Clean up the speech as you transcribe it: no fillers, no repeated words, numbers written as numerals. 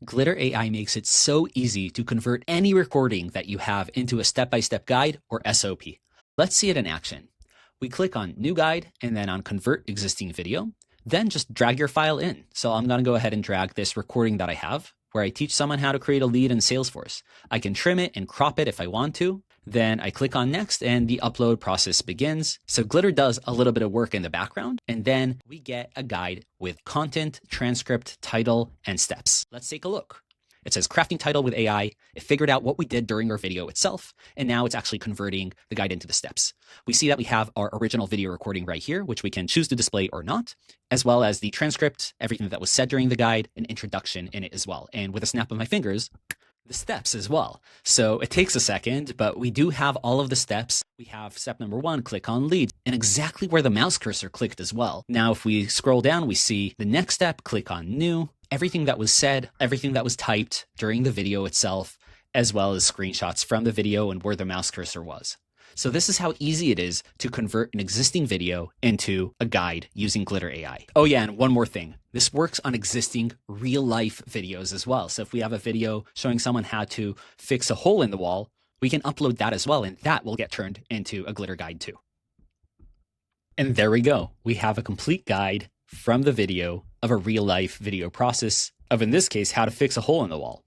Glitter AI makes it so easy to convert any recording that you have into a step-by-step guide or SOP. Let's see it in action. We click on New Guide and then on Convert Existing Video. Then just drag your file in. So I'm going to go ahead and drag this recording that I have where I teach someone how to create a lead in Salesforce. I can trim it and crop it if I want to. Then I click on Next and the upload process begins. So Glitter does a little bit of work in the background, and then we get a guide with content, transcript, title, and steps. Let's take a look. It says crafting title with AI. It figured out what we did during our video itself, and now it's actually converting the guide into the steps. We see that we have our original video recording right here, which we can choose to display or not, as well as the transcript, everything that was said during the guide, an introduction in it as well. And with a snap of my fingers, the steps as well. So it takes a second, but we do have all of the steps. We have step number 1, click on lead, and exactly where the mouse cursor clicked as well. Now, if we scroll down, we see the next step, click on new, everything that was said, everything that was typed during the video itself, as well as screenshots from the video and where the mouse cursor was. So this is how easy it is to convert an existing video into a guide using Glitter AI. Oh yeah, and one more thing. This works on existing real-life videos as well. So if we have a video showing someone how to fix a hole in the wall, we can upload that as well, and that will get turned into a Glitter guide too. And there we go. We have a complete guide from the video of a real-life video process of, in this case, how to fix a hole in the wall.